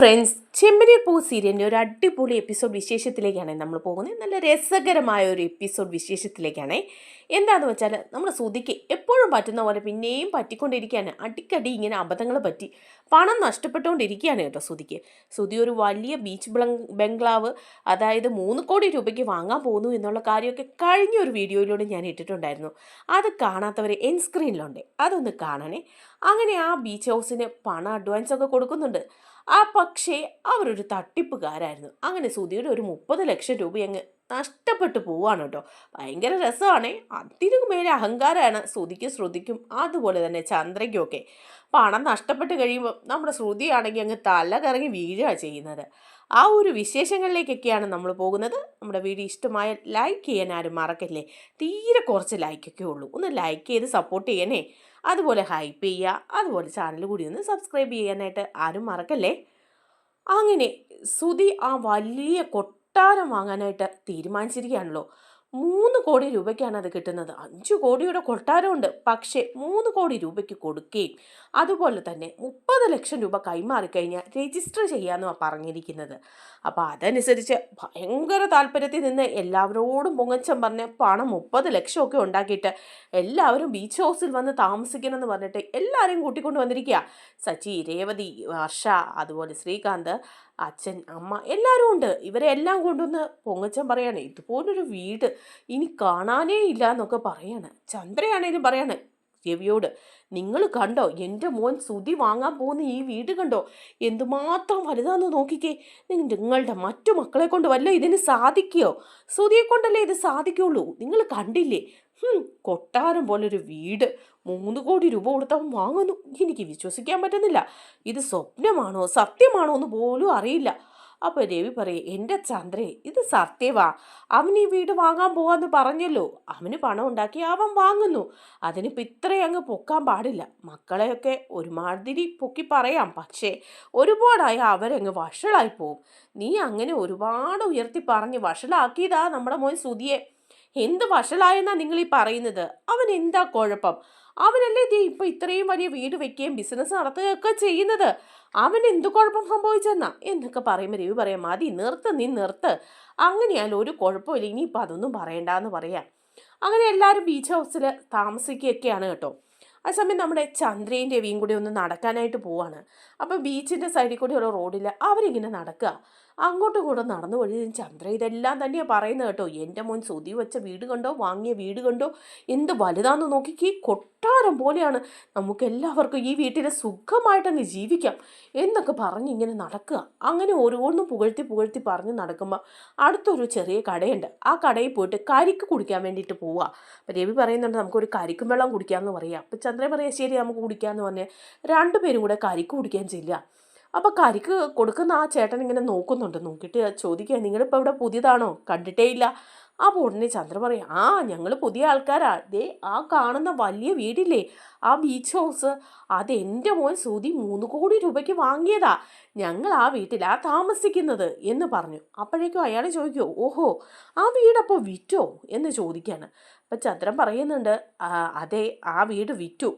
Friends, ചെമ്പനി പൂ സീരിയലിൻ്റെ ഒരു അടിപൊളി എപ്പിസോഡ് വിശേഷത്തിലേക്കാണ് നമ്മൾ പോകുന്നത്. നല്ല രസകരമായ ഒരു എപ്പിസോഡ് വിശേഷത്തിലേക്കാണ്. എന്താണെന്ന് വെച്ചാൽ നമ്മുടെ ശ്രുതിക്ക് എപ്പോഴും പറ്റുന്ന പോലെ പിന്നെയും പറ്റിക്കൊണ്ടിരിക്കുകയാണ്. അടിക്കടി ഇങ്ങനെ അബദ്ധങ്ങൾ പറ്റി പണം നഷ്ടപ്പെട്ടുകൊണ്ടിരിക്കുകയാണ് കേട്ടോ ശ്രുതിക്ക്. ശ്രുതി ഒരു വലിയ ബീച്ച് ബംഗ്ലാവ്, അതായത് 3 കോടി രൂപയ്ക്ക് വാങ്ങാൻ പോകുന്നു എന്നുള്ള കാര്യമൊക്കെ കഴിഞ്ഞ ഒരു വീഡിയോയിലൂടെ ഞാൻ ഇട്ടിട്ടുണ്ടായിരുന്നു. അത് കാണാത്തവർ എൻ സ്ക്രീനിലുണ്ട്, അതൊന്ന് കാണണേ. അങ്ങനെ ആ ബീച്ച് ഹൗസിന് പണം അഡ്വാൻസ് ഒക്കെ കൊടുക്കുന്നുണ്ട്. പക്ഷേ അവരൊരു തട്ടിപ്പുകാരായിരുന്നു. അങ്ങനെ സുധിയുടെ ഒരു 30 ലക്ഷം രൂപ അങ്ങ് നഷ്ടപ്പെട്ടു പോവാണ് കേട്ടോ. ഭയങ്കര രസമാണ്. അതിനു മേലെ അഹങ്കാരമാണ് ശ്രുതിക്കും ശ്രുതിക്കും അതുപോലെ തന്നെ ചന്ദ്രയ്ക്കും ഒക്കെ. പണം നഷ്ടപ്പെട്ട് കഴിയുമ്പോൾ നമ്മുടെ ശ്രുതിയാണെങ്കിൽ അങ്ങ് തല കറങ്ങി വീഴുക ചെയ്യുന്നത്. ആ ഒരു വിശേഷങ്ങളിലേക്കൊക്കെയാണ് നമ്മൾ പോകുന്നത്. നമ്മുടെ വീഡിയോ ഇഷ്ടമായ ലൈക്ക് ചെയ്യാൻ ആരും മറക്കല്ലേ. തീരെ കുറച്ച് ലൈക്കൊക്കെ ഉള്ളൂ, ഒന്ന് ലൈക്ക് ചെയ്ത് സപ്പോർട്ട് ചെയ്യണേ. അതുപോലെ ഹൈപ്പ് ചെയ്യുക, അതുപോലെ ചാനൽ കൂടി ഒന്ന് സബ്സ്ക്രൈബ് ചെയ്യാനായിട്ട് ആരും മറക്കല്ലേ. അങ്ങനെ ശ്രുതി ആ വലിയ കൊട്ടാരം വാങ്ങാനായിട്ട് തീരുമാനിച്ചിരിക്കുകയാണല്ലോ. 3 കോടി രൂപയ്ക്കാണ് അത് കിട്ടുന്നത്. 5 കോടിയുടെ കൊട്ടാരമുണ്ട്, പക്ഷേ 3 കോടി രൂപയ്ക്ക് കൊടുക്കുകയും അതുപോലെ തന്നെ 30 ലക്ഷം രൂപ കൈമാറിക്കഴിഞ്ഞാൽ രജിസ്റ്റർ ചെയ്യാമെന്നാണ് പറഞ്ഞിരിക്കുന്നത്. അപ്പോൾ അതനുസരിച്ച് ഭയങ്കര താല്പര്യത്തിൽ നിന്ന് എല്ലാവരോടും പൊങ്ങച്ചം പറഞ്ഞ് പണം 30 ലക്ഷമൊക്കെ ഉണ്ടാക്കിയിട്ട് എല്ലാവരും ബീച്ച് ഹൗസിൽ വന്ന് താമസിക്കണമെന്ന് പറഞ്ഞിട്ട് എല്ലാവരെയും കൂട്ടിക്കൊണ്ട് വന്നിരിക്കുക. സച്ചി, രേവതി, വർഷ, അതുപോലെ ശ്രീകാന്ത്, അച്ഛൻ, അമ്മ എല്ലാവരും ഉണ്ട്. ഇവരെ എല്ലാം കൊണ്ടുവന്ന് പൊങ്ങച്ചൻ പറയാണ്, ഇതുപോലൊരു വീട് ഇനി കാണാനേ ഇല്ല എന്നൊക്കെ പറയാണ്. ചന്ദ്രയാണേലും പറയാണ് രവിയോട്, നിങ്ങൾ കണ്ടോ എൻ്റെ മോൻ ശ്രുതി വാങ്ങാൻ പോകുന്ന ഈ വീട് കണ്ടോ, എന്തുമാത്രം വലുതാന്ന് നോക്കിക്കേ. നിങ്ങളുടെ മറ്റു മക്കളെ കൊണ്ട് വല്ല ഇതിന് സാധിക്കുകയോ? ശ്രുതിയെ കൊണ്ടല്ലേ ഇത് സാധിക്കുള്ളൂ. നിങ്ങൾ കണ്ടില്ലേ, കൊട്ടാരം പോലൊരു വീട് 3 കോടി രൂപ കൊടുത്തവൻ വാങ്ങുന്നു. എനിക്ക് വിശ്വസിക്കാൻ പറ്റുന്നില്ല. ഇത് സ്വപ്നമാണോ സത്യമാണോ എന്ന് പോലും അറിയില്ല. അപ്പോൾ രവി പറയും, എൻ്റെ ചന്ദ്രേ, ഇത് സത്യവാ. അവൻ ഈ വീട് വാങ്ങാൻ പോവാന്ന് പറഞ്ഞല്ലോ. അവന് പണം ഉണ്ടാക്കി അവൻ വാങ്ങുന്നു. അതിനിപ്പോൾ ഇത്രയും അങ്ങ് പൊക്കാൻ പാടില്ല. മക്കളെയൊക്കെ ഒരുമാതിരി പൊക്കി പറയാം, പക്ഷേ ഒരുപാടായി അവരങ്ങ് വഷളായി പോവും. നീ അങ്ങനെ ഒരുപാട് ഉയർത്തി പറഞ്ഞ് വഷളാക്കിയതാ നമ്മുടെ മോൻ ശ്രുതിയെ. എന്ത് വഷളായെന്നാ നിങ്ങൾ ഈ പറയുന്നത്? അവൻ എന്താ കുഴപ്പം? അവനല്ലേ ദേ ഇപ്പൊ ഇത്രയും വലിയ വീട് വെക്കുകയും ബിസിനസ് നടത്തുകയൊക്കെ ചെയ്യുന്നത്. അവൻ എന്തു കുഴപ്പം സംഭവിച്ചെന്നാ എന്നൊക്കെ പറയുമ്പോൾ രവി പറയാം, മതി, നീ നിർത്ത്. അങ്ങനെയാലും ഒരു കുഴപ്പമില്ല, ഇനിയിപ്പോൾ അതൊന്നും പറയണ്ടെന്ന് പറയാം. അങ്ങനെ എല്ലാവരും ബീച്ച് ഹൗസിൽ താമസിക്കുകയൊക്കെയാണ് കേട്ടോ. ആ സമയം നമ്മുടെ ചന്ദ്രയും രവിയും കൂടി ഒന്ന് നടക്കാനായിട്ട് പോവാണ്. അപ്പോൾ ബീച്ചിൻ്റെ സൈഡിൽ കൂടെയുള്ള റോഡിൽ അവരിങ്ങനെ നടക്കുക. അങ്ങോട്ടും കൂടെ നടന്നു വഴി ചന്ദ്ര ഇതെല്ലാം തന്നെയാണ് പറയുന്നത് കേട്ടോ. എൻ്റെ മോൻ ശ്രുതി വെച്ച വീട് കണ്ടോ, വാങ്ങിയ വീട് കണ്ടോ, എന്ത് വലുതാന്ന് നോക്കിക്ക്, കൊട്ടാരം പോലെയാണ്. നമുക്ക് എല്ലാവർക്കും ഈ വീട്ടിൽ സുഖമായിട്ടങ്ങ് ജീവിക്കാം എന്നൊക്കെ പറഞ്ഞ് ഇങ്ങനെ നടക്കുക. അങ്ങനെ ഓരോന്നും പുകഴ്ത്തി പുകഴ്ത്തി പറഞ്ഞ് നടക്കുമ്പോൾ അടുത്തൊരു ചെറിയ കടയുണ്ട്. ആ കടയിൽ പോയിട്ട് കരിക്ക് കുടിക്കാൻ വേണ്ടിയിട്ട് പോവുക. അപ്പം രവി പറയുന്നുണ്ട്, നമുക്കൊരു കരിക്കും വെള്ളം കുടിക്കാമെന്ന് പറയാം. അപ്പം ചന്ദ്രൻ പറയാം, ശരി നമുക്ക് കുടിക്കാമെന്ന് പറഞ്ഞ് 2 പേരും കൂടെ കരിക്ക് കുടിക്കാൻ ചെല്ലുക. അപ്പോൾ കരിക്ക് കൊടുക്കുന്ന ആ ചേട്ടൻ ഇങ്ങനെ നോക്കുന്നുണ്ട്. നോക്കിയിട്ട് ചോദിക്കുക, നിങ്ങളിപ്പോൾ ഇവിടെ പുതിയതാണോ, കണ്ടിട്ടേ ഇല്ല. അപ്പോൾ ഉടനെ ചന്ദ്ര പറയും, ആ ഞങ്ങൾ പുതിയ ആൾക്കാരാ. ദേ ആ കാണുന്ന വലിയ വീടില്ലേ, ആ ബീച്ച് ഹൗസ്, അതെൻ്റെ മോൻ ശ്രുതി 3 കോടി രൂപയ്ക്ക് വാങ്ങിയതാ. ഞങ്ങൾ ആ വീട്ടിലാണ് താമസിക്കുന്നത് എന്ന് പറഞ്ഞു. അപ്പോഴേക്കും അയാൾ ചോദിക്കുമോ, ഓഹോ, ആ വീടപ്പോൾ വിറ്റോ എന്ന് ചോദിക്കുകയാണ്. അപ്പം ചന്ദ്രൻ പറയുന്നുണ്ട്, അതെ, ആ വീട് വിറ്റു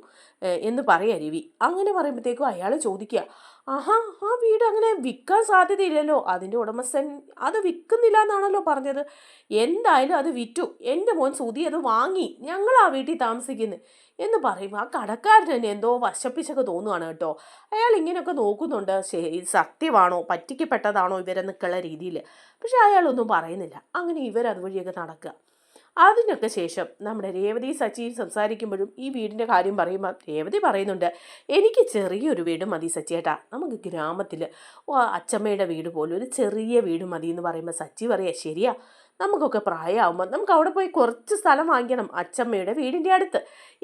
എന്ന് പറയാ രവി. അങ്ങനെ പറയുമ്പോഴത്തേക്കും അയാൾ ചോദിക്കുക, ആഹാ, ആ വീട് അങ്ങനെ വിൽക്കാൻ സാധ്യതയില്ലല്ലോ, അതിൻ്റെ ഉടമസ്ഥൻ അത് വിൽക്കുന്നില്ല എന്നാണല്ലോ പറഞ്ഞത്. എന്തായാലും അത് വിറ്റു, എൻ്റെ മോൻ ശ്രുതി അത് വാങ്ങി, ഞങ്ങൾ ആ വീട്ടിൽ താമസിക്കുന്നു എന്ന് പറയുമ്പോൾ ആ കടക്കാരൻ തന്നെ എന്തോ വശപ്പിച്ചൊക്കെ തോന്നുകയാണ് കേട്ടോ. അയാൾ ഇങ്ങനെയൊക്കെ നോക്കുന്നുണ്ട്, ശരി സത്യമാണോ പറ്റിക്കപ്പെട്ടതാണോ ഇവരെന്നൊക്കെയുള്ള രീതിയിൽ. പക്ഷെ അയാളൊന്നും പറയുന്നില്ല. അങ്ങനെ ഇവരതുവഴിയൊക്കെ നടക്കുക. അതിനൊക്കെ ശേഷം നമ്മുടെ രേവതി സച്ചിയും സംസാരിക്കുമ്പോഴും ഈ വീടിൻ്റെ കാര്യം പറയുമ്പോൾ രേവതി പറയുന്നുണ്ട്, എനിക്ക് ചെറിയൊരു വീട് മതി സച്ചിയേട്ടാ, നമുക്ക് ഗ്രാമത്തിൽ അച്ചമ്മയുടെ വീട് പോലെ ഒരു ചെറിയ വീട് മതി എന്ന് പറയുമ്പോൾ സച്ചി പറയാ, ശരിയാ, നമുക്കൊക്കെ പ്രായമാകുമ്പോൾ നമുക്ക് അവിടെ പോയി കുറച്ച് സ്ഥലം വാങ്ങിക്കണം അച്ചമ്മയുടെ വീടിൻ്റെ അടുത്ത്,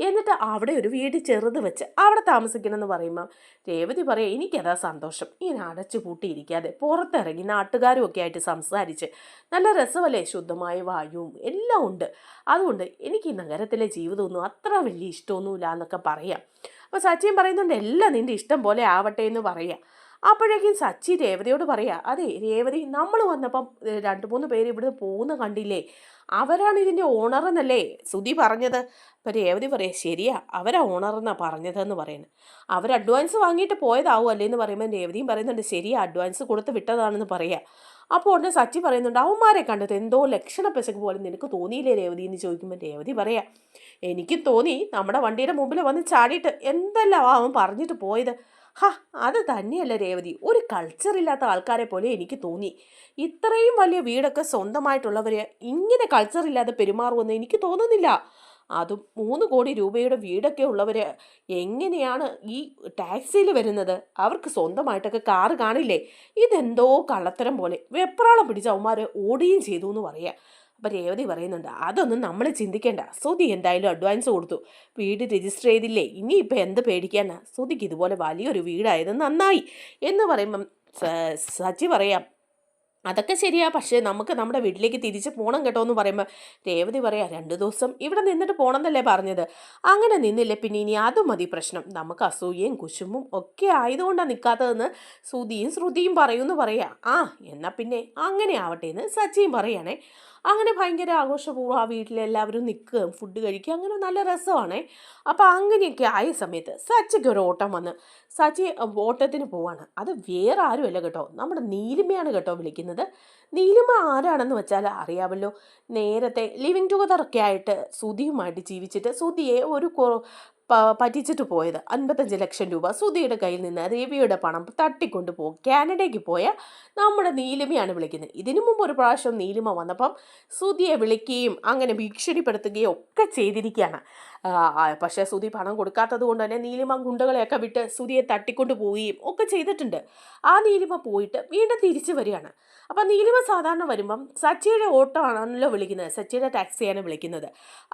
എന്നിട്ട് അവിടെ ഒരു വീട് ചെറുത് വെച്ച് അവിടെ താമസിക്കണം എന്ന് പറയുമ്പോൾ രേവതി പറയാം, എനിക്കതാ സന്തോഷം. ഇങ്ങനെ അടച്ചു പൂട്ടിയിരിക്കാതെ പുറത്തിറങ്ങി നാട്ടുകാരും ഒക്കെ ആയിട്ട് സംസാരിച്ച് നല്ല രസമല്ലേ, ശുദ്ധമായ വായുവും എല്ലാം ഉണ്ട്. അതുകൊണ്ട് എനിക്ക് ഈ നഗരത്തിലെ ജീവിതമൊന്നും അത്ര വലിയ ഇഷ്ടമൊന്നുമില്ല എന്നൊക്കെ പറയാം. അപ്പോൾ സച്ചിൻ പറയുന്നുണ്ട്, എല്ലാം നിൻ്റെ ഇഷ്ടം പോലെ ആവട്ടെ എന്ന് പറയാം. അപ്പോഴേക്കും സച്ചി രേവതിയോട് പറയാ, അതെ രേവതി, നമ്മൾ വന്നപ്പം 2-3 പേര് ഇവിടുന്ന് പോകുന്ന കണ്ടില്ലേ, അവരാണ് ഇതിൻ്റെ ഓണർ എന്നല്ലേ സുധി പറഞ്ഞത്. അപ്പം രേവതി പറയാ, ശരിയാ, അവരാ ഓണർ എന്നാ പറഞ്ഞതെന്ന് പറയുന്നത്. അവർ അഡ്വാൻസ് വാങ്ങിയിട്ട് പോയതാവും അല്ലേ എന്ന് പറയുമ്പോൾ രേവതിയും പറയുന്നുണ്ട്, ശരിയാ, അഡ്വാൻസ് കൊടുത്ത് വിട്ടതാണെന്ന് പറയാ. അപ്പോൾ ഉടനെ സച്ചി പറയുന്നുണ്ട്, അവന്മാരെ കണ്ടിട്ട് എന്തോ ലക്ഷണ പെശക് പോലെ നിനക്ക് തോന്നിയില്ലേ രേവതി എന്ന് ചോദിക്കുമ്പോൾ രേവതി പറയാ, എനിക്കും തോന്നി, നമ്മുടെ വണ്ടിയുടെ മുമ്പിൽ വന്ന് ചാടിയിട്ട് എന്തെല്ലാം അവൻ പറഞ്ഞിട്ട് പോയത്. ഹാ, അത് തന്നെയല്ല രേവതി, ഒരു കൾച്ചർ ഇല്ലാത്ത ആൾക്കാരെ പോലെ എനിക്ക് തോന്നി. ഇത്രയും വലിയ വീടൊക്കെ സ്വന്തമായിട്ടുള്ളവർ ഇങ്ങനെ കൾച്ചർ ഇല്ലാതെ പെരുമാറുമെന്ന് എനിക്ക് തോന്നുന്നില്ല. അതും 3 കോടി രൂപയുടെ വീടൊക്കെ ഉള്ളവർ എങ്ങനെയാണ് ഈ ടാക്സിയിൽ വരുന്നത്? അവർക്ക് സ്വന്തമായിട്ടൊക്കെ കാറ് കാണില്ലേ? ഇതെന്തോ കള്ളത്തരം പോലെ വെപ്രാളം പിടിച്ച അവന്മാർ ഓടുകയും ചെയ്തു എന്ന് പറയാം. അപ്പം രേവതി പറയുന്നുണ്ട്, അതൊന്നും നമ്മൾ ചിന്തിക്കേണ്ട, സുധി എന്തായാലും അഡ്വാൻസ് കൊടുത്തു, വീട് രജിസ്റ്റർ ചെയ്തില്ലേ, ഇനിയിപ്പോൾ എന്ത് പേടിക്കാനാ, സുധിക്ക് ഇതുപോലെ വലിയൊരു വീടായത് നന്നായി എന്ന് പറയുമ്പം സച്ചി പറയാം, അതൊക്കെ ശരിയാ, പക്ഷേ നമുക്ക് നമ്മുടെ വീട്ടിലേക്ക് തിരിച്ച് പോകണം കേട്ടോ എന്ന് പറയുമ്പോൾ രേവതി പറയാ, 2 ദിവസം ഇവിടെ നിന്നിട്ട് പോകണം എന്നല്ലേ പറഞ്ഞത്, അങ്ങനെ നിന്നില്ലേ പിന്നെ ഇനി അതും മതി പ്രശ്നം, നമുക്ക് അസൂയയും കുശുമ്പും ഒക്കെ ആയതുകൊണ്ടാണ് നിൽക്കാത്തതെന്ന് സുധിയും ശ്രുതിയും പറയുമെന്ന് പറയാ. ആ എന്നാൽ പിന്നെ അങ്ങനെ ആവട്ടെ എന്ന് സച്ചിയും പറയണേ. അങ്ങനെ ഭയങ്കര ആഘോഷപൂർവ്വം ആ വീട്ടിലെല്ലാവരും നിൽക്കുകയും ഫുഡ് കഴിക്കുക, അങ്ങനെ നല്ല രസമാണേ. അപ്പോൾ അങ്ങനെയൊക്കെ ആയ സമയത്ത് സച്ചിക്ക് ഒരു ഓട്ടം വന്ന് സച്ചി ഓട്ടത്തിന് പോവാണ്. അത് വേറെ ആരുമല്ല കേട്ടോ, നമ്മുടെ നീലിമയാണ് കേട്ടോ വിളിക്കുന്നത്. നീലിമ ആരാണെന്ന് വെച്ചാൽ അറിയാമല്ലോ, നേരത്തെ ലിവിങ് ടുഗദർ ഒക്കെ ആയിട്ട് സുധിയുമായിട്ട് ജീവിച്ചിട്ട് സുധിയെ ഒരു പറ്റിച്ചിട്ട് പോയത് 55 ലക്ഷം രൂപ സുധിയുടെ കയ്യിൽ നിന്ന് രവിയുടെ പണം തട്ടിക്കൊണ്ട് പോകും കാനഡയ്ക്ക് പോയ നമ്മുടെ നീലിമയാണ് വിളിക്കുന്നത്. ഇതിനു മുമ്പ് ഒരു പ്രാവശ്യം നീലിമ വന്നപ്പം സുധിയെ വിളിക്കുകയും അങ്ങനെ ഭീഷണിപ്പെടുത്തുകയും ഒക്കെ ചെയ്തിരിക്കുകയാണ്. പക്ഷേ സുധി പണം കൊടുക്കാത്തത് കൊണ്ട് തന്നെ നീലിമ ഗുണ്ടകളെയൊക്കെ വിട്ട് സുധിയെ തട്ടിക്കൊണ്ട് പോവുകയും ഒക്കെ ചെയ്തിട്ടുണ്ട്. ആ നീലിമ പോയിട്ട് വീണ്ടും തിരിച്ചു വരികയാണ്. അപ്പം നീലിമ സാധാരണ വരുമ്പം സച്ചിയുടെ ഓട്ടോ ആണല്ലോ വിളിക്കുന്നത്, സച്ചിയുടെ ടാക്സിയാണ് വിളിക്കുന്നത്.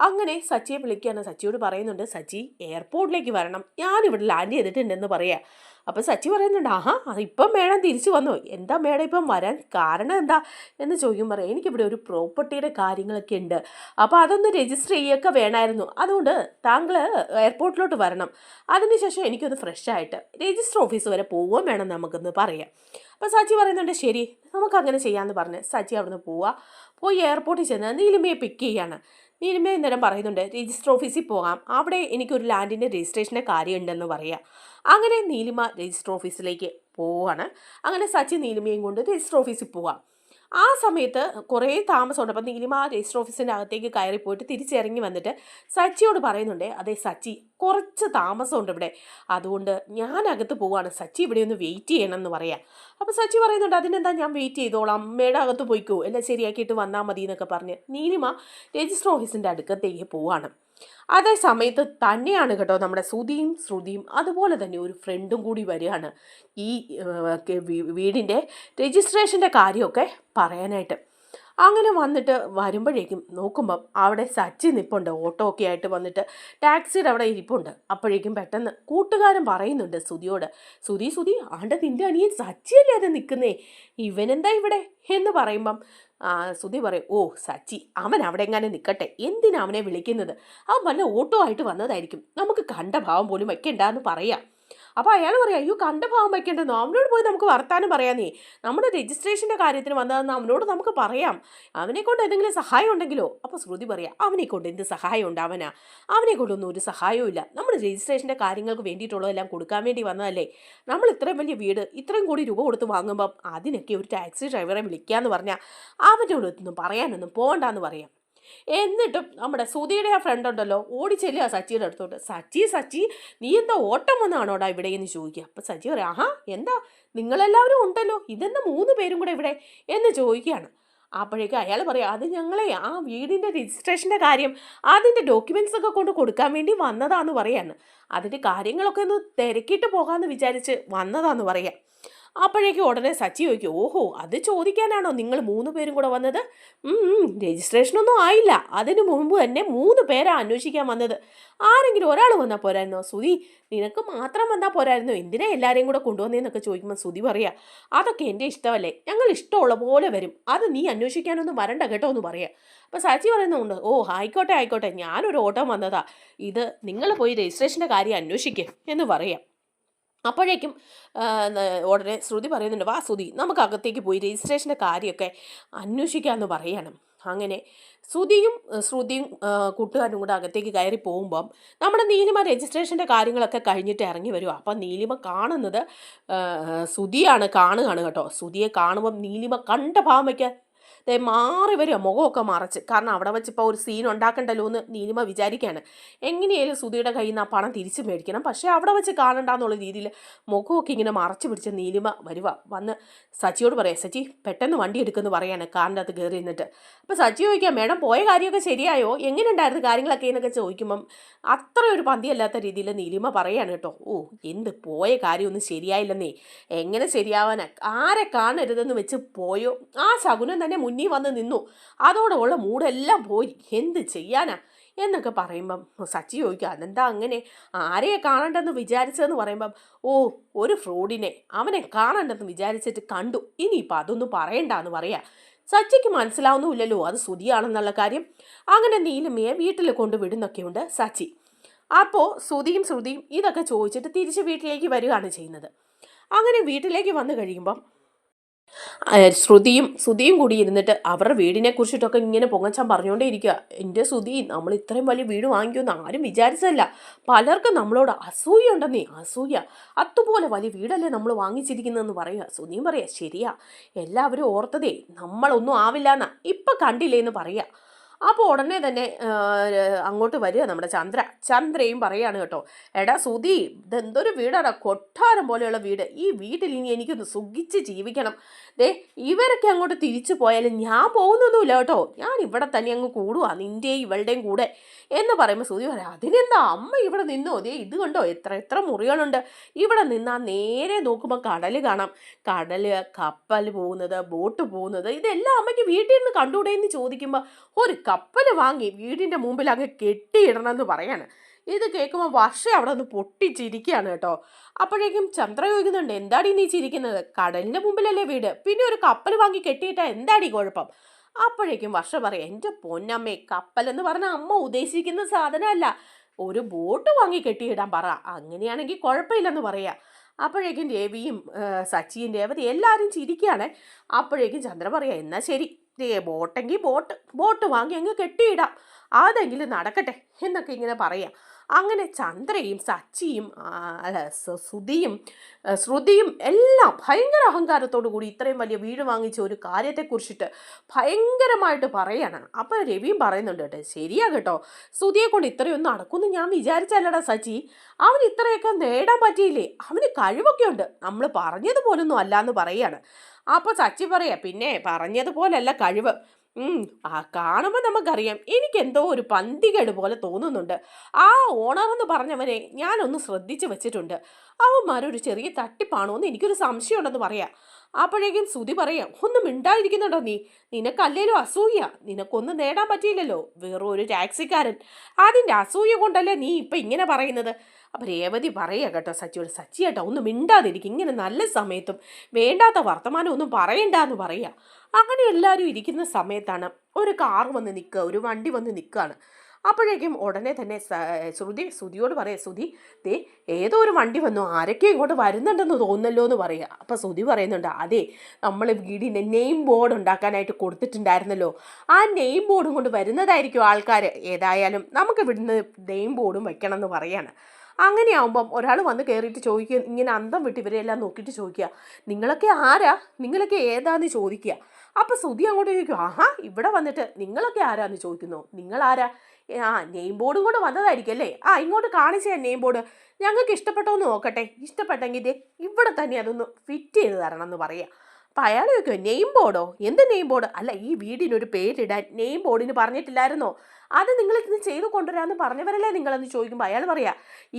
അങ്ങനെ സച്ചിയെ വിളിക്കുകയാണ്, സച്ചിയോട് പറയുന്നുണ്ട്, സച്ചി എയർപോർട്ടിലേക്ക് വരണം, ഞാനിവിടെ ലാൻഡ് ചെയ്തിട്ടുണ്ടെന്ന് പറയാം. അപ്പോൾ സച്ചി പറയുന്നുണ്ട്, ആഹാ, അതിപ്പം മേഡം തിരിച്ചു വന്നോ, എന്താ മേഡം ഇപ്പം വരാൻ കാരണം എന്താ എന്ന് ചോദിക്കുമ്പോൾ പറയാം, എനിക്കിവിടെ ഒരു പ്രോപ്പർട്ടിയുടെ കാര്യങ്ങളൊക്കെ ഉണ്ട്, അപ്പോൾ അതൊന്ന് രജിസ്റ്റർ ചെയ്യുകയൊക്കെ വേണമായിരുന്നു, അതുകൊണ്ട് താങ്കൾ എയർപോർട്ടിലോട്ട് വരണം, അതിനുശേഷം എനിക്കൊന്ന് ഫ്രഷ് ആയിട്ട് രജിസ്റ്റർ ഓഫീസ് വരെ പോവുകയും വേണം നമുക്കൊന്ന് പറയാം. അപ്പോൾ സച്ചി പറയുന്നുണ്ട്, ശരി നമുക്കങ്ങനെ ചെയ്യാമെന്ന് പറഞ്ഞ് സച്ചി അവിടുന്ന് പോയി എയർപോർട്ടിൽ ചെന്ന് നീലിമയെ പിക്ക് ചെയ്യാണ്. നീലിമ ഇന്നേരം പറയുന്നുണ്ട്, രജിസ്റ്റർ ഓഫീസിൽ പോകാം, അവിടെ എനിക്കൊരു ലാൻഡിൻ്റെ രജിസ്ട്രേഷൻ്റെ കാര്യമുണ്ടെന്ന് പറയാം. അങ്ങനെ നീലിമ രജിസ്റ്റർ ഓഫീസിലേക്ക് പോവാണ്. അങ്ങനെ സച്ചി നീലിമയും കൊണ്ട് രജിസ്റ്റർ ഓഫീസിൽ പോവാം. ആ സമയത്ത് കുറേ താമസമുണ്ട്. അപ്പം നീലിമ രജിസ്റ്റർ ഓഫീസിൻ്റെ അകത്തേക്ക് കയറി പോയിട്ട് തിരിച്ചിറങ്ങി വന്നിട്ട് സച്ചിയോട് പറയുന്നുണ്ട്, അതെ സച്ചി, കുറച്ച് താമസമുണ്ട് ഇവിടെ, അതുകൊണ്ട് ഞാൻ അകത്ത് പോവാണ്, സച്ചി ഇവിടെ ഒന്ന് വെയിറ്റ് ചെയ്യണം എന്ന് പറയാം. അപ്പോൾ സച്ചി പറയുന്നുണ്ട്, അതിനെന്താ, ഞാൻ വെയിറ്റ് ചെയ്തോളാം, അമ്മയുടെ അകത്ത് പോയിക്കോ, എല്ലാം ശരിയാക്കിയിട്ട് വന്നാൽ മതി എന്നൊക്കെ പറഞ്ഞ് നീലിമ രജിസ്റ്റർ ഓഫീസിൻ്റെ അടുക്കത്തേക്ക് പോവാണ്. അതേ സമയത്ത് തന്നെയാണ് കേട്ടോ നമ്മുടെ സുധിയും ശ്രുതിയും അതുപോലെ തന്നെ ഒരു ഫ്രണ്ടും കൂടി വരികയാണ് ഈ വീടിൻ്റെ രജിസ്ട്രേഷൻ്റെ കാര്യമൊക്കെ പറയാനായിട്ട്. അങ്ങനെ വന്നിട്ട് വരുമ്പോഴേക്കും നോക്കുമ്പം അവിടെ സച്ചി നിൽപ്പുണ്ട്, ഓട്ടോ ഒക്കെ ആയിട്ട് വന്നിട്ട് ടാക്സിയുടെ അവിടെ ഇരിപ്പുണ്ട്. അപ്പോഴേക്കും പെട്ടെന്ന് കൂട്ടുകാരൻ പറയുന്നുണ്ട് സുധിയോട്, സുധി ആണ്ട് നിൻ്റെ അനിയൻ സച്ചിയല്ലേ അത് നിൽക്കുന്നേ, ഇവനെന്താ ഇവിടെ എന്ന് പറയുമ്പം സുധി പറയും, ഓ സച്ചി, അവൻ അവിടെ എങ്ങനെ നിൽക്കട്ടെ, എന്തിനാ അവനെ വിളിക്കുന്നത്, അവൻ വല്ല ഓട്ടോ ആയിട്ട് വന്നതായിരിക്കും, നമുക്ക് കണ്ട ഭാവം പോലും വയ്ക്കണ്ടെന്ന് പറയാം. അപ്പോൾ അയാൾ പറയാം, അയ്യോ കണ്ട ഭാവം വയ്ക്കേണ്ടെന്നോ, അവനോട് പോയി നമുക്ക് വർത്താനം പറയാന്നേ, നമ്മുടെ രജിസ്ട്രേഷൻ്റെ കാര്യത്തിന് വന്നതെന്ന് അവനോട് നമുക്ക് പറയാം, അവനെ കൊണ്ട് എന്തെങ്കിലും സഹായം ഉണ്ടെങ്കിലോ. അപ്പോൾ ശ്രുതി പറയാം, അവനെ കൊണ്ട് എന്ത് സഹായം ഉണ്ട്, അവനെ കൊണ്ടൊന്നും ഒരു സഹായവും ഇല്ല, നമ്മൾ രജിസ്ട്രേഷൻ്റെ കാര്യങ്ങൾക്ക് വേണ്ടിയിട്ടുള്ളതെല്ലാം കൊടുക്കാൻ വേണ്ടി വന്നതല്ലേ, നമ്മൾ ഇത്രയും വലിയ വീട് ഇത്രയും കോടി രൂപ കൊടുത്ത് വാങ്ങുമ്പം അതിനൊക്കെ ഒരു ടാക്സി ഡ്രൈവറെ വിളിക്കാമെന്ന് പറഞ്ഞാൽ അവനോടൊന്നും പറയാനൊന്നും പോകണ്ടെന്ന് പറയാം. എന്നിട്ടും നമ്മുടെ സുധിയുടെ ആ ഫ്രണ്ട് ഉണ്ടല്ലോ ഓടി ചെല്ലുക സച്ചിയുടെ അടുത്തോട്ട്, സച്ചി നീ എന്താ ഓട്ടം വന്നാണോടാ ഇവിടെ എന്ന് ചോദിക്കുക. അപ്പം സച്ചി പറയാം, ആഹാ എന്താ നിങ്ങളെല്ലാവരും ഉണ്ടല്ലോ, ഇതെന്താ 3 പേരും കൂടെ ഇവിടെ എന്ന് ചോദിക്കുകയാണ്. അപ്പോഴേക്കും അയാൾ പറയാം, അത് ഞങ്ങളെ ആ വീടിൻ്റെ രജിസ്ട്രേഷൻ്റെ കാര്യം അതിൻ്റെ ഡോക്യുമെൻറ്റ്സ് ഒക്കെ കൊണ്ട് കൊടുക്കാൻ വേണ്ടി വന്നതാന്ന് പറയാണ്, അതിൻ്റെ കാര്യങ്ങളൊക്കെ ഒന്ന് തിരക്കിയിട്ട് പോകാമെന്ന് വിചാരിച്ച് വന്നതാന്ന് പറയാം. അപ്പോഴേക്കും ഉടനെ സച്ചി ചോദിക്കും, ഓഹോ അത് ചോദിക്കാനാണോ നിങ്ങൾ 3 പേരും കൂടെ വന്നത്, രജിസ്ട്രേഷനൊന്നും ആയില്ല, അതിന് മുമ്പ് തന്നെ 3 പേരാ അന്വേഷിക്കാൻ വന്നത്, ആരെങ്കിലും ഒരാൾ വന്നാൽ പോരായിരുന്നോ, സുധി നിനക്ക് മാത്രം വന്നാൽ പോരായിരുന്നോ, എന്തിനാ എല്ലാവരെയും കൂടെ കൊണ്ടുവന്നതെന്നൊക്കെ ചോദിക്കുമ്പോൾ സുധി പറയാം, അതൊക്കെ എൻ്റെ ഇഷ്ടമല്ലേ, ഞങ്ങൾ ഇഷ്ടമുള്ള പോലെ വരും, അത് നീ അന്വേഷിക്കാനൊന്നും വരണ്ട കേട്ടോ എന്ന് പറയാം. അപ്പോൾ സച്ചി പറയുന്നുണ്ട്, ഓ ആയിക്കോട്ടെ ഞാനൊരു ഓട്ടം വന്നതാ, ഇത് നിങ്ങൾ പോയി രജിസ്ട്രേഷൻ്റെ കാര്യം അന്വേഷിക്കുക എന്ന് പറയാം. അപ്പോഴേക്കും ഉടനെ ശ്രുതി പറയുന്നുണ്ട്, വാ ശ്രുതി നമുക്ക് അകത്തേക്ക് പോയി രജിസ്ട്രേഷൻ്റെ കാര്യമൊക്കെ അന്വേഷിക്കാമെന്ന് പറയണം. അങ്ങനെ ശ്രുതിയും കൂട്ടുകാരും കൂടെ അകത്തേക്ക് കയറി പോകുമ്പം നമ്മുടെ നീലിമ രജിസ്ട്രേഷൻ്റെ കാര്യങ്ങളൊക്കെ കഴിഞ്ഞിട്ട് ഇറങ്ങി വരുക. അപ്പം നീലിമ കാണുന്നത് ശ്രുതിയാണ് കാണുകയാണ് കേട്ടോ. ശ്രുതിയെ കാണുമ്പം നീലിമ കണ്ട ഭാവം വയ്ക്കാൻ മാറി വരിക, മുഖമൊക്കെ മറച്ച്. കാരണം അവിടെ വെച്ച് ഇപ്പോൾ ഒരു സീൻ ഉണ്ടാക്കണ്ടല്ലോ എന്ന് നീലിമ വിചാരിക്കുകയാണ്. എങ്ങനെയായാലും ശ്രുതിയുടെ കയ്യിൽ നിന്ന് ആ പണം തിരിച്ചു മേടിക്കണം, പക്ഷേ അവിടെ വെച്ച് കാണണ്ടെന്നുള്ള രീതിയിൽ മുഖമൊക്കെ ഇങ്ങനെ മറച്ചു പിടിച്ച നീലിമ വന്ന് സച്ചിയോട് പറയാം, സച്ചി പെട്ടെന്ന് വണ്ടി എടുക്കുമെന്ന് പറയാണ് കാറിൻ്റെ അകത്ത് കയറി നിന്നിട്ട്. അപ്പോൾ സച്ചി ചോദിക്കാം, മേഡം പോയ കാര്യമൊക്കെ ശരിയായോ, എങ്ങനെ ഉണ്ടായിരുന്നു കാര്യങ്ങളൊക്കെ എന്നൊക്കെ ചോദിക്കുമ്പം അത്ര ഒരു പന്തിയല്ലാത്ത രീതിയിൽ നീലിമ പറയാണ് കേട്ടോ. ഓ എന്ത് പോയ കാര്യമൊന്നും ശരിയായില്ലെന്നേ, എങ്ങനെ ശരിയാവാനാ, ആരെ കാണരുതെന്ന് വെച്ച് പോയോ, ആ ശകുനം തന്നെ മുന്നിൽ വന്ന് നിന്നു, അതോടെ ഉള്ള മൂടെല്ലാം പോയി, എന്ത് ചെയ്യാനാ എന്നൊക്കെ പറയുമ്പം സച്ചി ചോദിക്കുക, അതെന്താ അങ്ങനെ, ആരെയെ കാണണ്ടെന്ന് വിചാരിച്ചതെന്ന് പറയുമ്പം, ഓ ഒരു ഫ്രോഡിനെ അവനെ കാണണ്ടെന്ന് വിചാരിച്ചിട്ട് കണ്ടു, ഇനിയിപ്പോൾ അതൊന്നും പറയണ്ടെന്ന് പറയാം. സച്ചിക്ക് മനസ്സിലാവുന്നുമില്ലല്ലോ അത് ശ്രുതിയാണെന്നുള്ള കാര്യം. അങ്ങനെ നീലിമയെ വീട്ടിൽ കൊണ്ട് വിടുന്നൊക്കെയുണ്ട് സച്ചി. അപ്പോൾ ശ്രുതിയും ഇതൊക്കെ ചോദിച്ചിട്ട് തിരിച്ച് വീട്ടിലേക്ക് വരികയാണ് ചെയ്യുന്നത്. അങ്ങനെ വീട്ടിലേക്ക് വന്നു കഴിയുമ്പം ശ്രുതിയും കൂടി ഇരുന്നിട്ട് അവരുടെ വീടിനെ കുറിച്ചിട്ടൊക്കെ ഇങ്ങനെ പൊങ്ങച്ചാൻ പറഞ്ഞുകൊണ്ടേ ഇരിക്കുക. എൻ്റെ ശ്രുതി, നമ്മൾ ഇത്രയും വലിയ വീട് വാങ്ങിക്കുമെന്ന് ആരും വിചാരിച്ചതല്ല, പലർക്കും നമ്മളോട് അസൂയ ഉണ്ടെന്നേ, അസൂയ, അതുപോലെ വലിയ വീടല്ലേ നമ്മൾ വാങ്ങിച്ചിരിക്കുന്നതെന്ന് പറയുക. ശ്രുതിയും പറയാ, ശരിയാ, എല്ലാവരും ഓർത്തതേ നമ്മളൊന്നും ആവില്ല എന്നാ, ഇപ്പം കണ്ടില്ലേ എന്ന് പറയുക. അപ്പോൾ ഉടനെ തന്നെ അങ്ങോട്ട് വരിക നമ്മുടെ ചന്ദ്രയും പറയാണ് കേട്ടോ, എടാ ശ്രുതി, ഇതെന്തൊരു വീടാടാ, കൊട്ടാരം പോലെയുള്ള വീട്, ഈ വീട്ടിൽ ഇനി എനിക്കൊന്ന് സുഖിച്ച് ജീവിക്കണം, ദേ ഇവരൊക്കെ അങ്ങോട്ട് തിരിച്ചു പോയാലും ഞാൻ പോകുന്നൊന്നുമില്ല കേട്ടോ, ഞാൻ ഇവിടെ തന്നെ അങ്ങ് കൂടുക നിൻ്റെയും ഇവളുടെയും കൂടെ എന്ന് പറയുമ്പോൾ ശ്രുതി പറയാം, അതിനെന്താ അമ്മ ഇവിടെ നിന്നോ, ദേ ഇത് കണ്ടോ എത്ര മുറികളുണ്ട്, ഇവിടെ നിന്നാൽ നേരെ നോക്കുമ്പോൾ കടൽ കാണാം, കടൽ, കപ്പൽ പോകുന്നത്, ബോട്ട് പോകുന്നത്, ഇതെല്ലാം അമ്മയ്ക്ക് വീട്ടിൽ നിന്ന് കണ്ടുകൂടെ എന്ന് ചോദിക്കുമ്പോൾ ഒരു കപ്പൽ വാങ്ങി വീടിൻ്റെ മുമ്പിൽ അങ്ങ് കെട്ടിയിടണമെന്ന് പറയാണ്. ഇത് കേൾക്കുമ്പോൾ വർഷ അവിടെ ഒന്ന് പൊട്ടിച്ചിരിക്കുകയാണ് കേട്ടോ. അപ്പോഴേക്കും ചന്ദ്ര ചോദിക്കുന്നുണ്ട്, എന്താടി നീ ചിരിക്കുന്നത്, കടലിൻ്റെ മുമ്പിലല്ലേ വീട്, പിന്നെ ഒരു കപ്പൽ വാങ്ങി കെട്ടിയിട്ടാൽ എന്താടി കുഴപ്പം. അപ്പോഴേക്കും വർഷ പറയാം, എൻ്റെ പൊന്നമ്മേ, കപ്പൽ എന്ന് പറഞ്ഞാൽ അമ്മ ഉദ്ദേശിക്കുന്ന സാധനമല്ല, ഒരു ബോട്ട് വാങ്ങി കെട്ടിയിടാൻ പറ, അങ്ങനെയാണെങ്കിൽ കുഴപ്പമില്ലെന്ന് പറയാം. അപ്പോഴേക്കും രവിയും സച്ചിയും രേവതി എല്ലാവരും ചിരിക്കുകയാണ്. അപ്പോഴേക്കും ചന്ദ്ര പറയാം, എന്നാൽ ശരി, ബോട്ടെങ്കിൽ ബോട്ട് വാങ്ങി അങ്ങ് കെട്ടിയിടാം, അതെങ്കിലും നടക്കട്ടെ എന്നൊക്കെ ഇങ്ങനെ പറയാം. അങ്ങനെ ചന്ദ്രയും സച്ചിയും ശ്രുതിയും എല്ലാം ഭയങ്കര അഹങ്കാരത്തോടു കൂടി ഇത്രയും വലിയ വീട് വാങ്ങിച്ച ഒരു കാര്യത്തെക്കുറിച്ചിട്ട് ഭയങ്കരമായിട്ട് പറയാണ്. അപ്പോൾ രവിയും പറയുന്നുണ്ട് കേട്ടോ, ശരിയാ കേട്ടോ, ശ്രുതിയെ കൊണ്ട് ഇത്രയൊന്നും നടക്കുമെന്ന് ഞാൻ വിചാരിച്ചല്ലടാ സച്ചി, അവന് ഇത്രയൊക്കെ നേടാൻ പറ്റിയില്ലേ, അവന് കഴിവൊക്കെ ഉണ്ട്, നമ്മൾ പറഞ്ഞതുപോലൊന്നും അല്ലാന്ന് പറയാണ്. അപ്പോൾ സച്ചി പറയാ, പിന്നെ പറഞ്ഞതുപോലല്ല കഴിവ്, കാണുമ്പോൾ നമുക്കറിയാം, എനിക്കെന്തോ ഒരു പന്തികേട് പോലെ തോന്നുന്നുണ്ട്, ആ ഓണറെന്ന് പറഞ്ഞവനെ ഞാനൊന്ന് ശ്രദ്ധിച്ച് വെച്ചിട്ടുണ്ട്, അവന്മാരൊരു ചെറിയ തട്ടിപ്പാണോ എന്ന് എനിക്കൊരു സംശയം ഉണ്ടെന്ന് പറയാം. അപ്പോഴേക്കും ശ്രുതി പറയാം, ഒന്നും മിണ്ടായിരിക്കുന്നുണ്ടോ നീ, നിനക്കല്ലേലും അസൂയ, നിനക്കൊന്നും നേടാൻ പറ്റിയില്ലല്ലോ, വേറെ ഒരു ടാക്സിക്കാരൻ, അതിൻ്റെ അസൂയ കൊണ്ടല്ലേ നീ ഇപ്പം ഇങ്ങനെ പറയുന്നത്. അപ്പം രേവതി പറയുക കേട്ടോ സച്ചിയോട്, സച്ചി കേട്ടോ ഒന്ന് മിണ്ടാതിരിക്കും, ഇങ്ങനെ നല്ല സമയത്തും വേണ്ടാത്ത വർത്തമാനം ഒന്നും പറയണ്ടെന്ന് പറയുക. അങ്ങനെ എല്ലാവരും ഇരിക്കുന്ന സമയത്താണ് ഒരു കാർ വന്ന് നിൽക്കുക, ഒരു വണ്ടി വന്ന് നിൽക്കുകയാണ്. അപ്പോഴേക്കും ഉടനെ തന്നെ ശ്രുതിയോട് പറയാം, ശ്രുതി ദേ ഏതോ ഒരു വണ്ടി വന്നു, ആരൊക്കെ ഇങ്ങോട്ട് വരുന്നുണ്ടെന്ന് തോന്നല്ലോ എന്ന് പറയുക. അപ്പോൾ ശ്രുതി പറയുന്നുണ്ട്, അതെ നമ്മൾ വീടിൻ്റെ നെയിം ബോർഡ് ഉണ്ടാക്കാനായിട്ട് കൊടുത്തിട്ടുണ്ടായിരുന്നല്ലോ, ആ നെയിം ബോർഡും കൊണ്ട് വരുന്നതായിരിക്കും ആൾക്കാർ, ഏതായാലും നമുക്ക് ഇവിടുന്ന് നെയിം ബോർഡും വെക്കണം എന്ന് പറയാണ്. അങ്ങനെയാവുമ്പം ഒരാൾ വന്ന് കയറിയിട്ട് ചോദിക്കുക, ഇങ്ങനെ അന്തം വിട്ട് ഇവരെല്ലാം നോക്കിയിട്ട് ചോദിക്കുക, നിങ്ങളൊക്കെ ആരാ, നിങ്ങളൊക്കെ ഏതാന്ന് ചോദിക്കുക. അപ്പോൾ ശ്രുതി അങ്ങോട്ട് ചോദിക്കും, ആഹാ ഇവിടെ വന്നിട്ട് നിങ്ങളൊക്കെ ആരാന്ന് ചോദിക്കുന്നു, നിങ്ങളാരാ, നെയിം ബോർഡും കൂടെ വന്നതായിരിക്കും അല്ലേ, ഇങ്ങോട്ട് കാണിച്ചേ നെയിം ബോർഡ്, ഞങ്ങൾക്ക് ഇഷ്ടപ്പെട്ടോന്ന് നോക്കട്ടെ, ഇഷ്ടപ്പെട്ടെങ്കിൽ ഇതേ ഇവിടെ തന്നെ അതൊന്ന് ഫിറ്റ് ചെയ്ത് തരണം എന്ന് പറയാം. അപ്പം അയാൾ ചോദിക്കുമോ, നെയിം ബോർഡോ, എന്ത് നെയിം ബോർഡ്, അല്ല ഈ വീടിനൊരു പേരിടാൻ നെയിം ബോർഡിന് പറഞ്ഞിട്ടില്ലായിരുന്നോ, അത് നിങ്ങൾ ഇന്ന് ചെയ്ത് കൊണ്ടുവരാമെന്ന് പറഞ്ഞവരല്ലേ നിങ്ങളെന്ന് ചോദിക്കുമ്പോൾ അയാൾ പറയാ,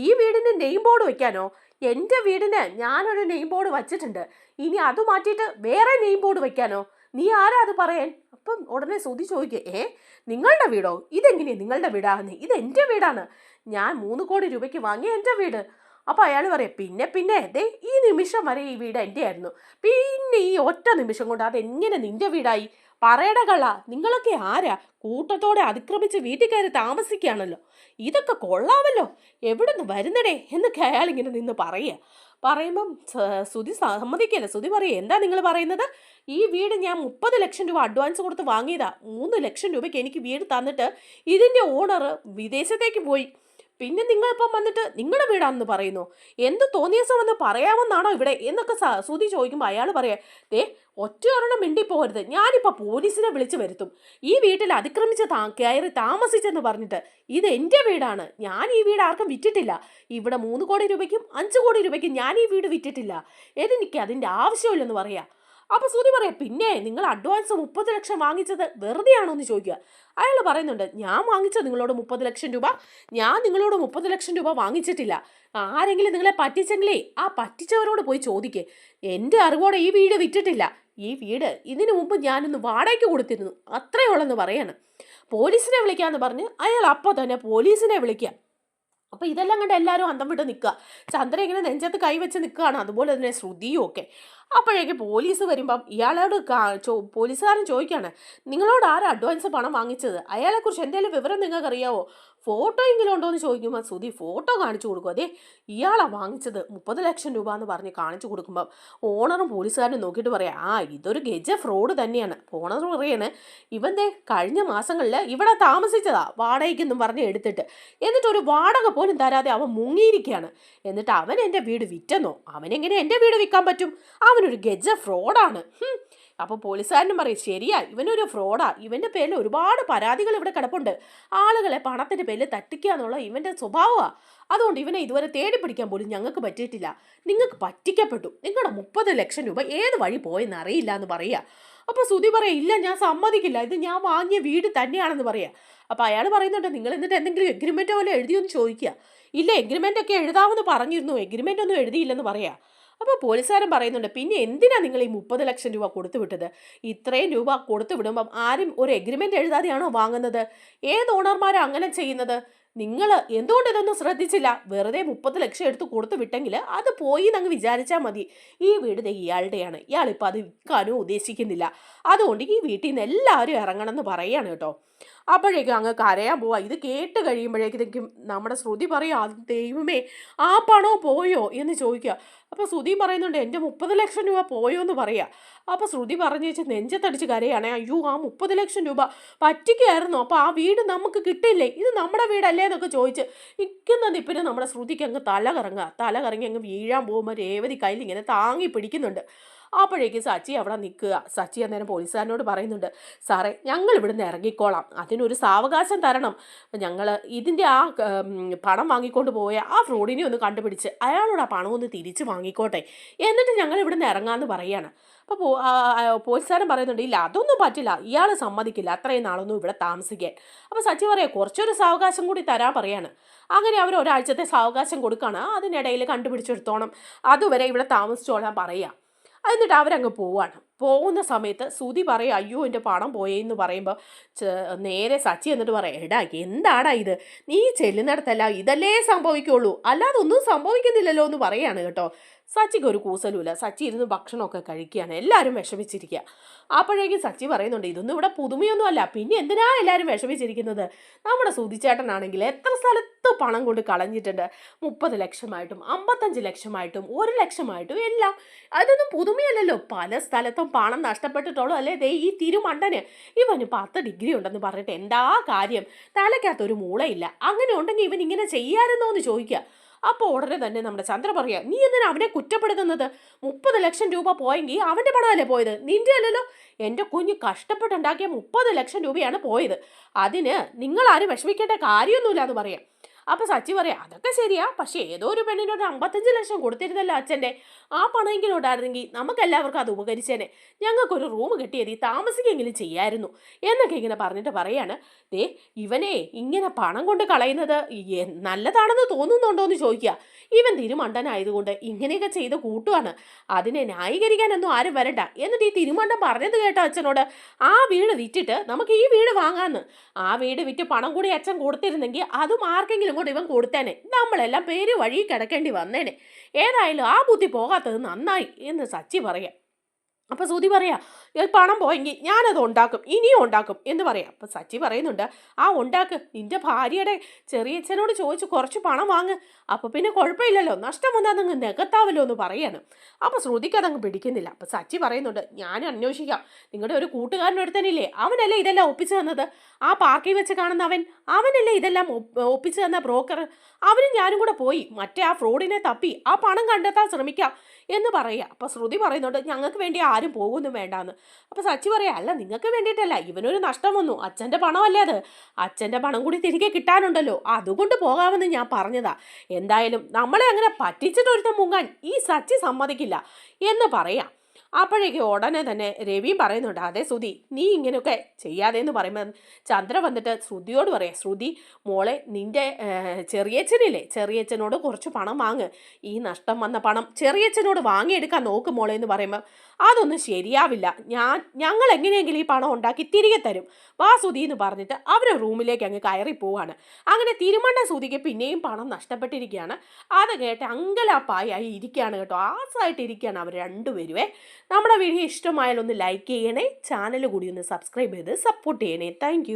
ഈ വീടിന് നെയിം ബോർഡ് വെക്കാനോ, എൻ്റെ വീടിന് ഞാനൊരു നെയിം ബോർഡ് വച്ചിട്ടുണ്ട്, ഇനി അത് മാറ്റിയിട്ട് വേറെ നെയിം ബോർഡ് വെക്കാനോ, നീ ആരാ അത് പറയാൻ. അപ്പം ഉടനെ ശ്രുതി ചോദിക്കുക, നിങ്ങളുടെ വീടോ, ഇതെങ്ങനെയാണ് നിങ്ങളുടെ വീടാകുന്നേ, ഇത് എൻ്റെ വീടാണ്, ഞാൻ 3 കോടി രൂപയ്ക്ക് വാങ്ങിയ എൻ്റെ വീട്. അപ്പോൾ അയാൾ പറയാം, പിന്നെ ദേ ഈ നിമിഷം വരെ ഈ വീട് എൻ്റെ ആയിരുന്നു, പിന്നെ ഈ ഒറ്റ നിമിഷം കൊണ്ട് അതെങ്ങനെ നിൻ്റെ വീടായി, പറയട കള്ള, നിങ്ങളൊക്കെ ആരാ, കൂട്ടത്തോടെ അതിക്രമിച്ച് വീട്ടിൽ കയറി താമസിക്കുകയാണല്ലോ, ഇതൊക്കെ കൊള്ളാമല്ലോ, എവിടെ നിന്ന് വരുന്നടേ എന്നൊക്കെ അയാൾ ഇങ്ങനെ നിന്ന് പറയുക. പറയുമ്പം സുധി സമ്മതിക്കില്ല. സുധി പറയും, എന്താ നിങ്ങൾ പറയുന്നത്? ഈ വീട് ഞാൻ 30 ലക്ഷം രൂപ അഡ്വാൻസ് കൊടുത്ത് വാങ്ങിയതാ. 3 ലക്ഷം രൂപയ്ക്ക് എനിക്ക് വീട് തന്നിട്ട് ഇതിൻ്റെ ഓണർ വിദേശത്തേക്ക് പോയി. പിന്നെ നിങ്ങളിപ്പം വന്നിട്ട് നിങ്ങളുടെ വീടാണെന്ന് പറയുന്നു. എന്ത് തോന്നിയ ദിവസം വന്ന് പറയാമെന്നാണോ ഇവിടെ എന്നൊക്കെ സുധി ചോദിക്കുമ്പോൾ അയാൾ പറയാം, ഒറ്റ ഒരെണ്ണം മിണ്ടിപ്പോകരുത്, ഞാനിപ്പോൾ പോലീസിനെ വിളിച്ചു വരുത്തും. ഈ വീട്ടിൽ അതിക്രമിച്ച് കയറി താമസിച്ചെന്ന് പറഞ്ഞിട്ട് ഇത് എൻ്റെ വീടാണ്, ഞാൻ ഈ വീട് ആർക്കും വിറ്റിട്ടില്ല. ഇവിടെ 3 കോടി രൂപയ്ക്കും 5 കോടി രൂപയ്ക്കും ഞാൻ ഈ വീട് വിറ്റിട്ടില്ല. എനിക്ക് അതിൻ്റെ ആവശ്യമില്ലെന്ന് പറയാം. അപ്പോൾ സുധി പറയാം, പിന്നെ നിങ്ങൾ അഡ്വാൻസ് 30 ലക്ഷം വാങ്ങിച്ചത് വെറുതെ ആണോ എന്ന് ചോദിക്കുക. അയാൾ പറയുന്നുണ്ട്, ഞാൻ വാങ്ങിച്ചോ നിങ്ങളോട് 30 ലക്ഷം രൂപ? ഞാൻ നിങ്ങളോട് 30 ലക്ഷം രൂപ വാങ്ങിച്ചിട്ടില്ല. ആരെങ്കിലും നിങ്ങളെ പറ്റിച്ചെങ്കിലേ ആ പറ്റിച്ചവരോട് പോയി ചോദിക്കേ. എൻ്റെ അറിവോടെ ഈ വീട് വിറ്റിട്ടില്ല. ഈ വീട് ഇതിനു മുമ്പ് ഞാനൊന്ന് വാടകയ്ക്ക് കൊടുത്തിരുന്നു, അത്രയുള്ളെന്ന് പറയാണ്. പോലീസിനെ വിളിക്കാമെന്ന് പറഞ്ഞ് അയാൾ അപ്പോൾ തന്നെ പോലീസിനെ വിളിക്കുക. അപ്പോൾ ഇതെല്ലാം കണ്ട് എല്ലാവരും അന്തം വിട്ട് നിൽക്കുക. ചന്ദ്ര ഇങ്ങനെ നെഞ്ചത്ത് കൈവച്ച് നിൽക്കുകയാണ്, അതുപോലെ തന്നെ ശ്രുതിയും ഒക്കെ. അപ്പോഴേക്ക് പോലീസ് വരുമ്പം ഇയാളോട് പോലീസുകാരൻ ചോദിക്കുകയാണ്, നിങ്ങളോട് ആരാ അഡ്വാൻസ് പണം വാങ്ങിച്ചത്? അയാളെക്കുറിച്ച് എന്തെങ്കിലും വിവരം നിങ്ങൾക്ക് അറിയാവോ? ഫോട്ടോ എങ്കിലും ഉണ്ടോ എന്ന് ചോദിക്കുമ്പോൾ ശ്രുതി ഫോട്ടോ കാണിച്ചു കൊടുക്കും. അതെ, ഇയാളാ വാങ്ങിച്ചത് 30 ലക്ഷം രൂപ എന്ന് പറഞ്ഞ് കാണിച്ചു കൊടുക്കുമ്പം ഓണറും പോലീസുകാരനും നോക്കിയിട്ട് പറയാം, ഇതൊരു ഗജ ഫ്രോഡ് തന്നെയാണ്. ഓണർ പറയാണ്, ഇവൻ്റെ കഴിഞ്ഞ മാസങ്ങളിൽ ഇവിടെ താമസിച്ചതാ വാടകയ്ക്കെന്നും പറഞ്ഞ് എടുത്തിട്ട്, എന്നിട്ട് ഒരു വാടക പോലും തരാതെ അവൻ മുങ്ങിയിരിക്കുകയാണ്. എന്നിട്ട് അവൻ എൻ്റെ വീട് വിറ്റെന്നോ? അവനെങ്ങനെ എൻ്റെ വീട് വിൽക്കാൻ പറ്റും? അവനൊരു ഗജ ഫ്രോഡാണ്. അപ്പോൾ പോലീസുകാരനും പറയും, ശരിയാ, ഇവനൊരു ഫ്രോഡാ. ഇവൻ്റെ പേരിൽ ഒരുപാട് പരാതികൾ ഇവിടെ കിടപ്പുണ്ട്. ആളുകളെ പണത്തിൻ്റെ പേരിൽ തട്ടിക്കുക എന്നുള്ള ഇവൻ്റെ സ്വഭാവമാണ്. അതുകൊണ്ട് ഇവനെ ഇതുവരെ തേടി പിടിക്കാൻ പോലും ഞങ്ങൾക്ക് പറ്റിയിട്ടില്ല. നിങ്ങൾക്ക് പറ്റിക്കപ്പെട്ടു. നിങ്ങളുടെ 30 ലക്ഷം രൂപ ഏത് വഴി പോയെന്ന് അറിയില്ല എന്ന് പറയുക. അപ്പോൾ സുധി പറയാം, ഇല്ല, ഞാൻ സമ്മതിക്കില്ല, ഇത് ഞാൻ വാങ്ങിയ വീട് തന്നെയാണെന്ന് പറയാം. അപ്പോൾ അയാൾ പറയുന്നുണ്ട്, നിങ്ങൾ എന്നിട്ട് എന്തെങ്കിലും എഗ്രിമെൻ്റ് പോലെ എഴുതിയൊന്ന് ചോദിക്കുക. ഇല്ല, എഗ്രിമെൻ്റ് ഒക്കെ എഴുതാമെന്ന് പറഞ്ഞിരുന്നു, എഗ്രിമെൻ്റ് ഒന്നും എഴുതിയില്ലെന്ന് പറയാം. അപ്പോൾ പോലീസുകാരൻ പറയുന്നുണ്ട്, പിന്നെ എന്തിനാ നിങ്ങൾ ഈ 30 ലക്ഷം രൂപ കൊടുത്തു വിട്ടത്? ഇത്രയും രൂപ കൊടുത്തു വിടുമ്പം ആരും ഒരു എഗ്രിമെൻ്റ് എഴുതാതെയാണോ വാങ്ങുന്നത്? ഏത് ഓണർമാരാണ് അങ്ങനെ ചെയ്യുന്നത്? നിങ്ങൾ എന്തുകൊണ്ട് ഇതൊന്നും ശ്രദ്ധിച്ചില്ല? വെറുതെ 30 ലക്ഷം എടുത്ത് കൊടുത്തു വിട്ടെങ്കിൽ അത് പോയി എന്നങ്ങ് വിചാരിച്ചാൽ മതി. ഈ വീട് ഇയാളുടെയാണ്, ഇയാളിപ്പോൾ അത് വിൽക്കാനോ ഉദ്ദേശിക്കുന്നില്ല. അതുകൊണ്ട് ഈ വീട്ടിൽ നിന്ന് എല്ലാവരും ഇറങ്ങണം എന്ന് പറയുകയാണ് കേട്ടോ. അപ്പോഴേക്കും അങ്ങ് കരയാൻ പോവാ. ഇത് കേട്ട് കഴിയുമ്പോഴേക്കും നമ്മുടെ ശ്രുതി പറയാ, ദൈവമേ, ആ പണോ പോയോ എന്ന് ചോദിക്കുക. അപ്പോൾ ശ്രുതി പറയുന്നുണ്ട്, എൻ്റെ 30 ലക്ഷം രൂപ പോയോ എന്ന് പറയാ. അപ്പോൾ ശ്രുതി പറഞ്ഞു വെച്ച് നെഞ്ചത്തടിച്ച് കരയാണേ, അയ്യോ, ആ 30 ലക്ഷം രൂപ പറ്റിക്കായിരുന്നു, അപ്പോൾ ആ വീട് നമുക്ക് കിട്ടില്ലേ, ഇത് നമ്മുടെ വീടല്ലേ എന്നൊക്കെ ചോദിച്ച് നിൽക്കുന്ന നിപ്പിന് നമ്മുടെ ശ്രുതിക്ക് അങ്ങ് തല കറങ്ങി അങ്ങ് വീഴാൻ പോകുമ്പോൾ രേവതി കയ്യിൽ ഇങ്ങനെ താങ്ങി പിടിക്കുന്നുണ്ട്. അപ്പോഴേക്ക് സച്ചി അവിടെ നിൽക്കുക. സച്ചി അന്നേരം പോലീസുകാരനോട് പറയുന്നുണ്ട്, സാറേ, ഞങ്ങൾ ഇവിടുന്ന് ഇറങ്ങിക്കോളാം, അതിനൊരു സാവകാശം തരണം. ഞങ്ങൾ ഇതിൻ്റെ ആ പണം വാങ്ങിക്കൊണ്ട് പോയ ആ ഫ്രോഡിനെ ഒന്ന് കണ്ടുപിടിച്ച് അയാളോട് ആ പണം ഒന്ന് തിരിച്ച് വാങ്ങിക്കോട്ടെ, എന്നിട്ട് ഞങ്ങൾ ഇവിടുന്ന് ഇറങ്ങാമെന്ന് പറയുകയാണ്. അപ്പോൾ പോലീസുകാരൻ പറയുന്നുണ്ട്, ഇല്ല, അതൊന്നും പറ്റില്ല, ഇയാൾ സമ്മതിക്കില്ല അത്രയും നാളൊന്നും ഇവിടെ താമസിക്കാൻ. അപ്പോൾ സച്ചി പറയാം, കുറച്ചൊരു സാവകാശം കൂടി തരാൻ പറയാണ്. അങ്ങനെ അവർ ഒരാഴ്ചത്തെ സാവകാശം കൊടുക്കുകയാണ്. അതിനിടയിൽ കണ്ടുപിടിച്ചെടുത്തോണം, അതുവരെ ഇവിടെ താമസിച്ചോളാൻ പറയുക. എന്നിട്ട് അവരങ്ങ് പോവാണ്. പോകുന്ന സമയത്ത് ശ്രുതി പറയും, അയ്യോ, എൻ്റെ പണം പോയെന്ന് പറയുമ്പോൾ നേരെ സച്ചി എന്നിട്ട് പറയാം, എടാ, എന്താടാ ഇത്, നീ ചെല്ലുന്നിടത്തല്ല ഇതല്ലേ സംഭവിക്കുള്ളൂ, അല്ലാതെ ഒന്നും സംഭവിക്കുന്നില്ലല്ലോ എന്ന് പറയാണ് കേട്ടോ. സച്ചിക്ക് ഒരു കൂസലുമില്ല. സച്ചി ഇരുന്ന് ഭക്ഷണമൊക്കെ കഴിക്കുകയാണ്. എല്ലാവരും വിഷമിച്ചിരിക്കുക. അപ്പോഴേക്കും സച്ചി പറയുന്നുണ്ട്, ഇതൊന്നും ഇവിടെ പുതുമയൊന്നും അല്ല, പിന്നെ എന്തിനാ എല്ലാവരും വിഷമിച്ചിരിക്കുന്നത്? നമ്മുടെ സുധിച്ചേട്ടനാണെങ്കിൽ എത്ര സ്ഥലത്ത് പണം കൊണ്ട് കളഞ്ഞിട്ടുണ്ട്, 30 ലക്ഷമായിട്ടും 55 ലക്ഷമായിട്ടും 1 ലക്ഷമായിട്ടും എല്ലാം. അതൊന്നും പുതുമയല്ലല്ലോ. പല സ്ഥലത്തും പണം നഷ്ടപ്പെട്ടിട്ടുള്ളൂ അല്ലേ ഈ തിരുമണ്ടന്. ഇവന് 10 ഡിഗ്രി ഉണ്ടെന്ന് പറഞ്ഞിട്ട് എന്താ കാര്യം? തലയ്ക്കകത്തൊരു മൂളയില്ല. അങ്ങനെ ഉണ്ടെങ്കിൽ ഇവൻ ഇങ്ങനെ ചെയ്യാമായിരുന്നോ എന്ന് ചോദിക്കുക. അപ്പോൾ ഉടനെ തന്നെ നമ്മുടെ ചന്ദ്ര പറയാ, നീ എന്തിനാ അവനെ കുറ്റപ്പെടുത്തുന്നത്? 30 ലക്ഷം രൂപ പോയെങ്കിൽ അവൻ്റെ പണമല്ലേ പോയത്, നിന്റെ അല്ലല്ലോ. എൻ്റെ കുഞ്ഞ് കഷ്ടപ്പെട്ടുണ്ടാക്കിയ 30 ലക്ഷം രൂപയാണ് പോയത്. അതിന് നിങ്ങളാരും വിഷമിക്കേണ്ട കാര്യമൊന്നുമില്ല എന്ന് പറയാം. അപ്പോൾ സച്ചി പറയാം, അതൊക്കെ ശരിയാ, പക്ഷേ ഏതോ ഒരു പെണ്ണിനൊരു 55 ലക്ഷം കൊടുത്തിരുന്നല്ലോ അച്ഛൻ്റെ. ആ പണമെങ്കിലും ഉണ്ടായിരുന്നെങ്കിൽ നമുക്കെല്ലാവർക്കും അത് ഉപകരിച്ചേനെ. ഞങ്ങൾക്കൊരു റൂം കിട്ടിയത് താമസിക്കെങ്കിലും ചെയ്യായിരുന്നു എന്നൊക്കെ ഇങ്ങനെ പറഞ്ഞിട്ട് പറയാണ്, ഇവനെ ഇങ്ങനെ പണം കൊണ്ട് കളയുന്നത് നല്ലതാണെന്ന് തോന്നുന്നുണ്ടോ എന്ന് ചോദിക്കുക. ഇവൻ തിരുമണ്ടനായതുകൊണ്ട് ഇങ്ങനെയൊക്കെ ചെയ്ത് കൂട്ടുവാണ്, അതിനെ ന്യായീകരിക്കാനൊന്നും ആരും വരണ്ട. എന്നിട്ട് ഈ തിരുമണ്ടൻ പറഞ്ഞത് കേട്ടോ അച്ഛനോട്, ആ വീട് വിറ്റിട്ട് നമുക്ക് ഈ വീട് വാങ്ങാമെന്ന്. ആ വീട് വിറ്റ് പണം കൂടി അച്ഛൻ കൊടുത്തിരുന്നെങ്കിൽ അതും ആർക്കെങ്കിലും കൊണ്ട് ഇവൻ കൊടുത്തേനെ, നമ്മളെല്ലാം പേര് വഴി കിടക്കേണ്ടി വന്നേനെ. ഏതായാലും ആ ബുദ്ധി പോകാത്തത് നന്നായി എന്ന് സച്ചി പറയാം. അപ്പോൾ ശ്രുതി പറയാ പണം പോയെങ്കിൽ ഞാനത് ഉണ്ടാക്കും, ഇനിയും ഉണ്ടാക്കും എന്ന് പറയാം. അപ്പോൾ സച്ചി പറയുന്നുണ്ട്, ആ ഉണ്ടാക്ക്, നിന്റെ ഭാര്യയുടെ ചെറിയച്ഛനോട് ചോദിച്ച് കുറച്ച് പണം വാങ്ങ്, അപ്പോൾ പിന്നെ കുഴപ്പമില്ലല്ലോ, നഷ്ടം വന്നാൽ നിങ്ങൾ നികത്താവല്ലോ എന്ന് പറയാണ്. അപ്പോൾ ശ്രുതിക്ക് അതങ്ങ് പിടിക്കുന്നില്ല. അപ്പോൾ സച്ചി പറയുന്നുണ്ട്, ഞാൻ അന്വേഷിക്കാം, നിങ്ങളുടെ ഒരു കൂട്ടുകാരൻ ഒരുത്തനില്ലേ, അവനല്ലേ ഇതെല്ലാം ഒപ്പിച്ചു തന്നത്, ആ പാർക്കിൽ വെച്ച് കാണുന്ന അവനല്ലേ ഇതെല്ലാം ഒപ്പിച്ചു തന്ന ബ്രോക്കർ, അവനും ഞാനും കൂടെ പോയി മറ്റേ ആ ഫ്രോഡിനെ തപ്പി ആ പണം കണ്ടെത്താൻ ശ്രമിക്കാം എന്ന് പറയുക. അപ്പോൾ ശ്രുതി പറയുന്നുണ്ട്, ഞങ്ങൾക്ക് വേണ്ടി ആരും പോകുന്നു വേണ്ടാന്ന്. അപ്പോൾ സച്ചി പറയാ, അല്ല നിങ്ങൾക്ക് വേണ്ടിയിട്ടല്ല, ഇവനൊരു നഷ്ടം വന്നു, അച്ഛൻ്റെ പണമല്ലേ അത്, അച്ഛൻ്റെ പണം കൂടി തിരികെ കിട്ടാനുണ്ടല്ലോ, അതുകൊണ്ട് പോകാമെന്ന് ഞാൻ പറഞ്ഞതാ. എന്തായാലും നമ്മളെ അങ്ങനെ പറ്റിച്ചിട്ടൊരുത്തം മുങ്ങാൻ ഈ സച്ചി സമ്മതിക്കില്ല എന്ന് പറയാം. അപ്പോഴേക്കും ഉടനെ തന്നെ രവിയും പറയുന്നുണ്ട്, അതെ ശ്രുതി, നീ ഇങ്ങനെയൊക്കെ ചെയ്യാതെ എന്ന് പറയുമ്പോൾ ചന്ദ്ര വന്നിട്ട് ശ്രുതിയോട് പറയാം, ശ്രുതി മോളെ, നിൻ്റെ ചെറിയച്ഛനില്ലേ, ചെറിയച്ഛനോട് കുറച്ച് പണം വാങ്ങ്, ഈ നഷ്ടം വന്ന പണം ചെറിയച്ഛനോട് വാങ്ങിയെടുക്കാൻ നോക്ക് മോളെ എന്ന് പറയുമ്പോൾ അതൊന്നും ശരിയാവില്ല, ഞങ്ങൾ എങ്ങനെയെങ്കിലും ഈ പണം ഉണ്ടാക്കി തിരികെ തരും, വാ ശ്രുതി എന്ന് പറഞ്ഞിട്ട് അവർ റൂമിലേക്ക് അങ്ങ് കയറി പോവാണ്. അങ്ങനെ തിരുമണ്ണ ശ്രുതിക്ക് പിന്നെയും പണം നഷ്ടപ്പെട്ടിരിക്കുകയാണ്. അത് കേട്ട് അങ്കലാപ്പായി ഇരിക്കുകയാണ് കേട്ടോ, ആസായിട്ട് ഇരിക്കുകയാണ് അവർ രണ്ടുപേരുവേ. നമ്മുടെ വീഡിയോ ഇഷ്ടമായാലൊന്ന് ലൈക്ക് ചെയ്യണേ, ചാനൽ കൂടി ഒന്ന് സബ്സ്ക്രൈബ് ചെയ്ത് സപ്പോർട്ട് ചെയ്യണേ. താങ്ക്